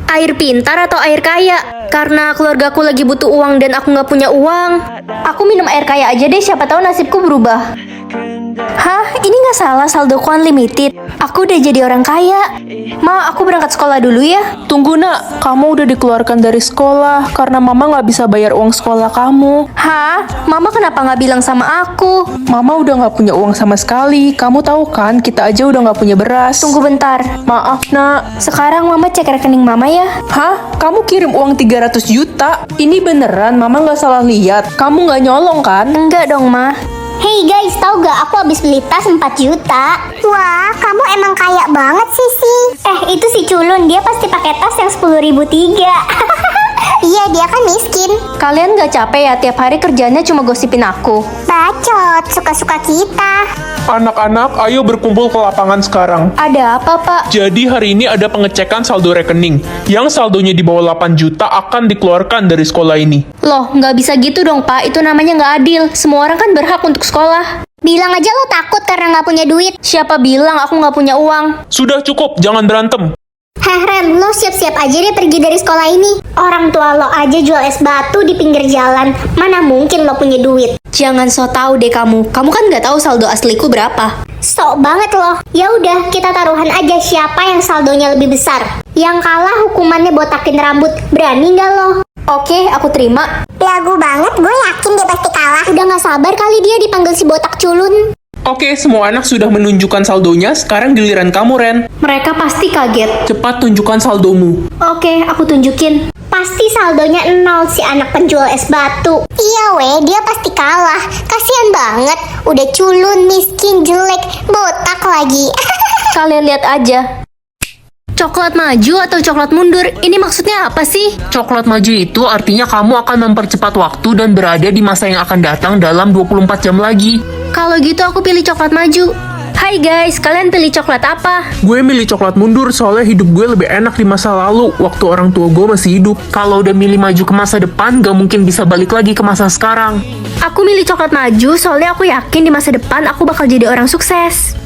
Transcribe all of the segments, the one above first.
Air pintar atau air kaya? Karena keluargaku lagi butuh uang dan aku nggak punya uang. Aku minum air kaya aja deh, siapa tahu nasibku berubah. Hah? Ini nggak salah, saldoku unlimited. Aku udah jadi orang kaya. Ma, aku berangkat sekolah dulu ya. Tunggu nak, kamu udah dikeluarkan dari sekolah karena mama nggak bisa bayar uang sekolah kamu. Hah? Mama kenapa nggak bilang sama aku? Mama udah nggak punya uang sama sekali. Kamu tahu kan, kita aja udah nggak punya beras. Tunggu bentar. Maaf nak. Sekarang mama cek rekening mama ya. Hah? Kamu kirim uang 300 juta? Ini beneran, mama nggak salah lihat. Kamu nggak nyolong kan? Enggak dong, Ma. Hey guys, tahu gak aku habis beli tas 4 juta? Wah, kamu emang kaya banget sih. Itu si culun, dia pasti pakai tas yang 10.003. Iya, dia kan miskin. Kalian gak capek ya tiap hari kerjanya cuma gosipin aku? Bacot, suka-suka kita. Anak-anak, ayo berkumpul ke lapangan sekarang. Ada apa, Pak? Jadi hari ini ada pengecekan saldo rekening. Yang saldonya di bawah 8 juta akan dikeluarkan dari sekolah ini. Loh, nggak bisa gitu dong, Pak. Itu namanya nggak adil. Semua orang kan berhak untuk sekolah. Bilang aja lo takut karena nggak punya duit. Siapa bilang aku nggak punya uang? Sudah cukup, jangan berantem. Heh Ren, lo siap-siap aja deh pergi dari sekolah ini. Orang tua lo aja jual es batu di pinggir jalan. Mana mungkin lo punya duit? Jangan so tau deh kamu. Kamu kan nggak tahu saldo asliku berapa. Sok banget lo. Ya udah, kita taruhan aja siapa yang saldonya lebih besar. Yang kalah hukumannya botakin rambut. Berani nggak lo? Oke, aku terima. Lagu banget, gue yakin dia pasti kalah. Udah gak sabar kali dia dipanggil si botak culun. Oke, semua anak sudah menunjukkan saldonya. Sekarang giliran kamu, Ren. Mereka pasti kaget. Cepat tunjukkan saldomu. Oke, aku tunjukin. Pasti saldonya 0 si anak penjual es batu. Iya weh, dia pasti kalah. Kasian banget. Udah culun, miskin, jelek, botak lagi. Kalian lihat aja. Coklat maju atau coklat mundur? Ini maksudnya apa sih? Coklat maju itu artinya kamu akan mempercepat waktu dan berada di masa yang akan datang dalam 24 jam lagi. Kalau gitu aku pilih coklat maju. Hai guys, kalian pilih coklat apa? Gue milih coklat mundur soalnya hidup gue lebih enak di masa lalu waktu orang tua gue masih hidup. Kalau udah milih maju ke masa depan, gak mungkin bisa balik lagi ke masa sekarang. Aku milih coklat maju soalnya aku yakin di masa depan aku bakal jadi orang sukses.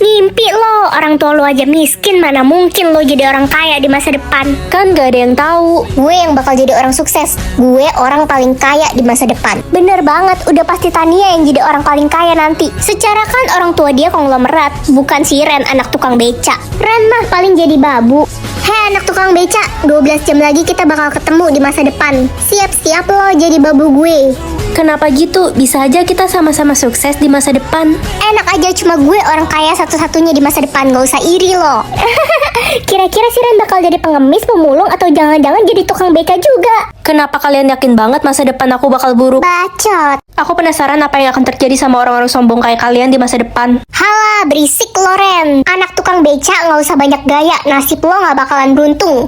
Ngimpi lo, orang tua lo aja miskin, mana mungkin lo jadi orang kaya di masa depan. Kan gak ada yang tahu. Gue yang bakal jadi orang sukses. Gue orang paling kaya di masa depan. Bener banget, udah pasti Tania yang jadi orang paling kaya nanti. Secara kan orang tua dia konglomerat, bukan si Ren anak tukang beca. Ren mah paling jadi babu. Hei anak tukang beca, 12 jam lagi kita bakal ketemu di masa depan. Siap-siap lo jadi babu gue. Kenapa gitu? Bisa aja kita sama-sama sukses di masa depan. Enak aja, cuma gue orang kaya satu-satunya di masa depan, gak usah iri lo. Kira-kira si Ren bakal jadi pengemis, pemulung, atau jangan-jangan jadi tukang beca juga? Kenapa kalian yakin banget masa depan aku bakal buruk? Bacot. Aku penasaran apa yang akan terjadi sama orang-orang sombong kayak kalian di masa depan. Halah, berisik lo Ren. Anak tukang beca gak usah banyak gaya, nasib lo gak bakalan beruntung.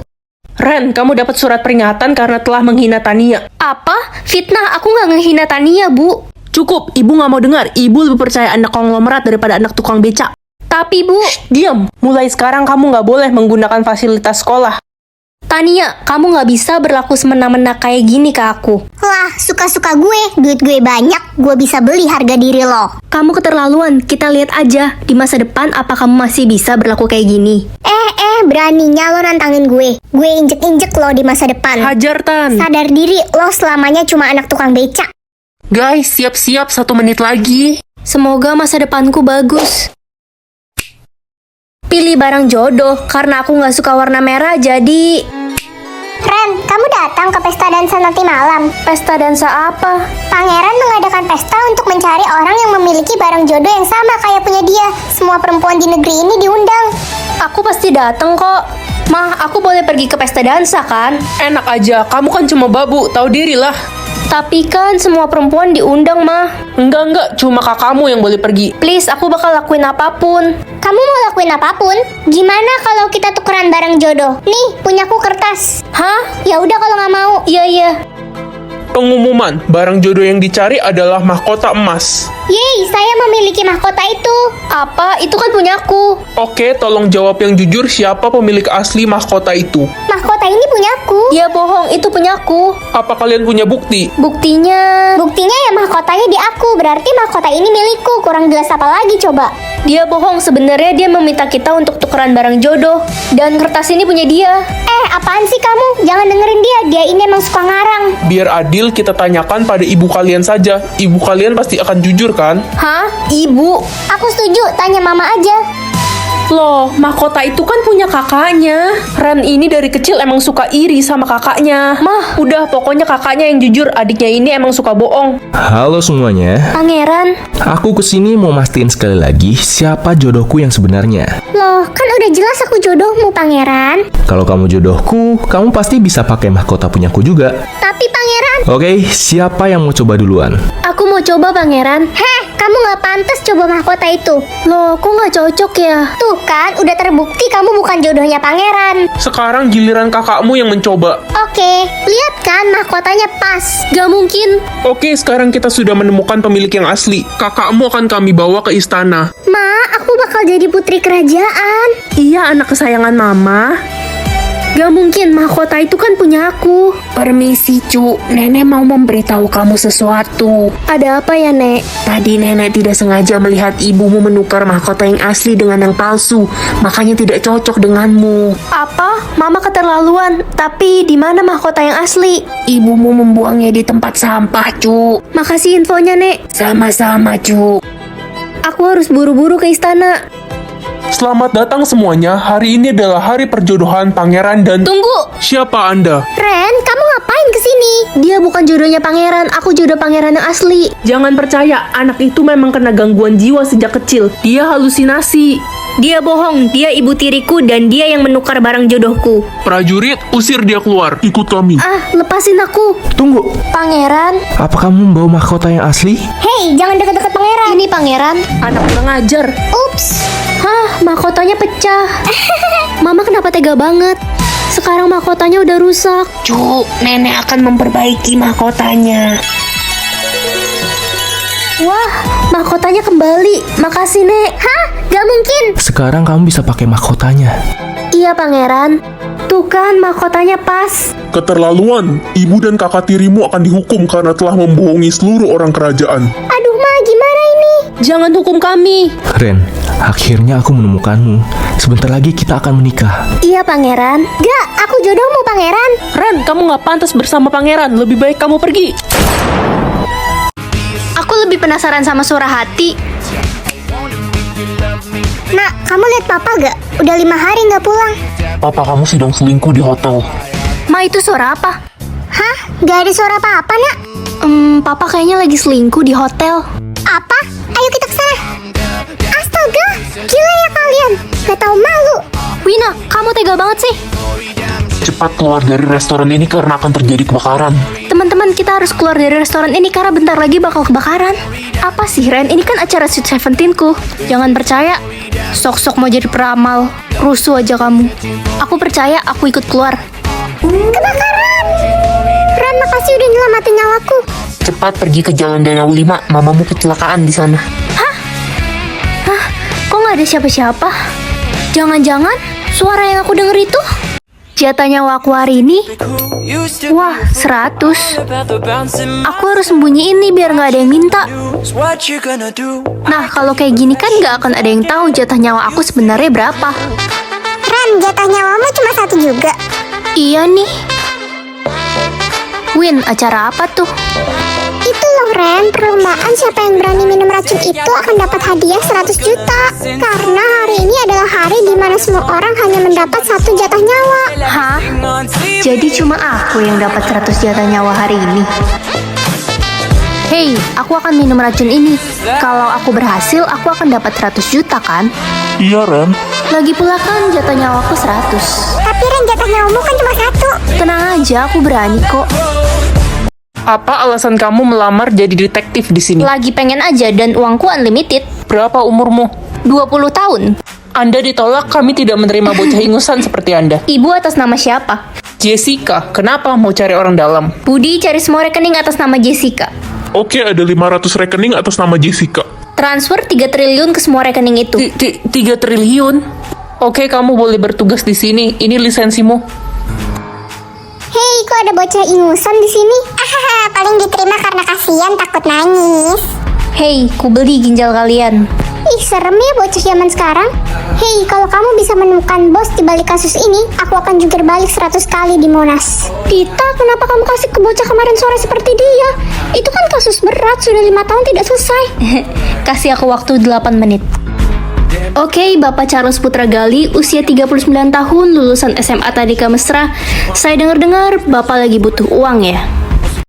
Ren, kamu dapat surat peringatan karena telah menghina Tania. Apa? Fitnah, aku nggak ngehina Tania, Bu. Cukup, ibu nggak mau dengar. Ibu lebih percaya anak konglomerat daripada anak tukang beca. Tapi, Bu... Diam, mulai sekarang kamu nggak boleh menggunakan fasilitas sekolah. Tania, kamu nggak bisa berlaku semena-mena kayak gini ke aku. Wah, suka-suka gue. Duit gue banyak, gue bisa beli harga diri lo. Kamu keterlaluan, kita lihat aja. Di masa depan, apa kamu masih bisa berlaku kayak gini? Beraninya lo nantangin gue. Gue injek-injek lo di masa depan. Hajar, Tan. Sadar diri, lo selamanya cuma anak tukang beca. Guys, siap-siap 1 menit lagi. Semoga masa depanku bagus. Pilih barang jodoh, karena aku nggak suka warna merah, jadi... Ren, kamu datang ke pesta dansa nanti malam. Pesta dansa apa? Pangeran mengadakan pesta untuk mencari orang yang memiliki barang jodoh yang sama kayak punya dia. Semua perempuan di negeri ini diundang. Aku pasti dateng kok. Mah, aku boleh pergi ke pesta dansa kan? Enak aja, kamu kan cuma babu, tahu dirilah. Tapi kan semua perempuan diundang, Mah. Enggak, cuma kakakmu yang boleh pergi. Please, aku bakal lakuin apapun. Kamu mau lakuin apapun? Gimana kalau kita tukeran barang jodoh? Nih, punyaku kertas. Hah? Ya udah kalau nggak mau. Iya. Pengumuman, barang jodoh yang dicari adalah mahkota emas. Yeay, saya memiliki mahkota itu. Apa? Itu kan punyaku. Oke, tolong jawab yang jujur, siapa pemilik asli mahkota itu? Mahkota ini punyaku. Dia bohong, itu punyaku. Apa kalian punya bukti? Buktinya... Buktinya ya mahkotanya di aku. Berarti mahkota ini milikku. Kurang jelas apa lagi coba? Dia bohong, sebenarnya dia meminta kita untuk tukeran barang jodoh. Dan kertas ini punya dia. apaan sih kamu? Jangan dengerin dia, dia ini emang suka ngarang. Biar adil, kita tanyakan pada ibu kalian saja. Ibu kalian pasti akan jujur kan? Hah? Ibu? Aku setuju, tanya mama aja. Loh, mahkota itu kan punya kakaknya. Ren ini dari kecil emang suka iri sama kakaknya. Mah, udah pokoknya kakaknya yang jujur, adiknya ini emang suka bohong. Halo semuanya, Pangeran? aku kesini mau mastiin sekali lagi siapa jodohku yang sebenarnya. Loh, kan udah jelas aku jodohmu, Pangeran. Kalau kamu jodohku, kamu pasti bisa pakai mahkota punyaku juga. Tapi Pangeran, Oke, siapa yang mau coba duluan? Aku mau coba, Pangeran. heh, kamu nggak pantas coba mahkota itu. Loh, kok nggak cocok ya? Tuh kan, udah terbukti kamu bukan jodohnya Pangeran. Sekarang giliran kakakmu yang mencoba. Oke, lihat kan mahkotanya pas. Gak mungkin. Oke, sekarang kita sudah menemukan pemilik yang asli. Kakakmu akan kami bawa ke istana. Ma, aku bakal jadi putri kerajaan. Iya, anak kesayangan Mama. Gak mungkin, mahkota itu kan punya aku. Permisi, Cu. Nenek mau memberitahu kamu sesuatu. Ada apa ya, Nek? Tadi nenek tidak sengaja melihat ibumu menukar mahkota yang asli dengan yang palsu. Makanya tidak cocok denganmu. Apa? Mama keterlaluan. Tapi di mana mahkota yang asli? Ibumu membuangnya di tempat sampah, Cu. Makasih infonya, Nek. Sama-sama, Cu. Aku harus buru-buru ke istana. Selamat datang semuanya. Hari ini adalah hari perjodohan Pangeran dan... Tunggu! Siapa Anda? Ren, kamu ngapain kesini? Dia bukan jodohnya Pangeran. Aku jodoh Pangeran yang asli. Jangan percaya, anak itu memang kena gangguan jiwa sejak kecil. Dia halusinasi. Dia bohong. Dia ibu tiriku dan dia yang menukar barang jodohku. Prajurit, usir dia keluar. Ikut kami. Ah, lepasin aku. Tunggu, Pangeran. apa kamu membawa mahkota yang asli? Hei, jangan deket-deket Pangeran. Ini Pangeran. Anak kurang ajar. Ups. Hah, mahkotanya pecah. Mama kenapa tega banget? Sekarang mahkotanya udah rusak. Cu, nenek akan memperbaiki mahkotanya. Wah, mahkotanya kembali. Makasih, Nek. Hah? Gak mungkin. Sekarang kamu bisa pakai mahkotanya. Iya, Pangeran. Tuh kan, mahkotanya pas. Keterlaluan, ibu dan kakak tirimu akan dihukum karena telah membohongi seluruh orang kerajaan. Aduh, Ma, gimana ini? Jangan hukum kami. Ren, akhirnya aku menemukanmu. Sebentar lagi kita akan menikah. Iya, Pangeran. Gak, aku jodohmu, Pangeran. Ren, kamu nggak pantas bersama pangeran. Lebih baik kamu pergi. Aku lebih penasaran sama suara hati. Nak, kamu lihat papa gak? Udah 5 hari gak pulang. Papa kamu sedang selingkuh di hotel. Ma, itu suara apa? Hah? Gak ada suara apa-apa, Nak. Papa kayaknya lagi selingkuh di hotel. Apa? Ayo kita kesana. Astaga, gila ya kalian. Gak tahu malu. Wina, kamu tega banget sih. Cepat keluar dari restoran ini karena akan terjadi kebakaran. Teman-teman, kita harus keluar dari restoran ini karena bentar lagi bakal kebakaran. Apa sih, Ren? Ini kan acara Sweet Seventeen-ku. Jangan percaya. Sok-sok mau jadi peramal. Rusuh aja kamu. Aku percaya, aku ikut keluar. Kebakaran. Ren, makasih udah nyelamatin nyawaku. Cepat pergi ke Jalan Danau 5. Mamamu kecelakaan di sana. Kok nggak ada siapa-siapa? Jangan-jangan suara yang aku denger itu jatah nyawa aku hari ini. Wah, 100. Aku harus sembunyiin nih biar nggak ada yang minta. Nah, kalau kayak gini kan nggak akan ada yang tahu jatah nyawa aku sebenarnya berapa. Ren, jatah nyawamu cuma 1 juga. Iya nih. Win, acara apa tuh? Itu loh, Ren, perlombaan siapa yang berani minum racun itu akan dapat hadiah 100 juta. Karena hari ini adalah hari di mana semua orang hanya mendapat 1 jatah nyawa. Hah? Jadi cuma aku yang dapat 100 jatah nyawa hari ini? Hei, aku akan minum racun ini. Kalau aku berhasil, aku akan dapat 100 juta kan? Iya, Ren. Lagi pula kan jatah nyawaku 100. Tapi Ren, jatah nyawamu kan cuma 1. Tenang aja, aku berani kok. Apa alasan kamu melamar jadi detektif di sini? Lagi pengen aja dan uangku unlimited. Berapa umurmu? 20 tahun. Anda ditolak, kami tidak menerima bocah ingusan seperti Anda. Ibu atas nama siapa? Jessica, kenapa mau cari orang dalam? Budi cari semua rekening atas nama Jessica. Oke, ada 500 rekening atas nama Jessica. Transfer 3 triliun ke semua rekening itu. 3 triliun? Oke, kamu boleh bertugas di sini. Ini lisensimu. Hei, kok ada bocah ingusan di sini? Paling diterima karena kasihan takut nangis. Hei, ku beli ginjal kalian. Ih, serem ya bocah zaman sekarang. Hei, kalau kamu bisa menemukan bos di balik kasus ini, aku akan jungkir balik 100 kali di Monas. Dita, kenapa kamu kasih ke bocah kemarin sore seperti dia? Itu kan kasus berat, sudah 5 tahun tidak selesai. Kasih aku waktu 8 menit. Oke, Bapak Charles Putra Gali, usia 39 tahun, lulusan SMA Tadika Mesra. Saya dengar-dengar Bapak lagi butuh uang ya?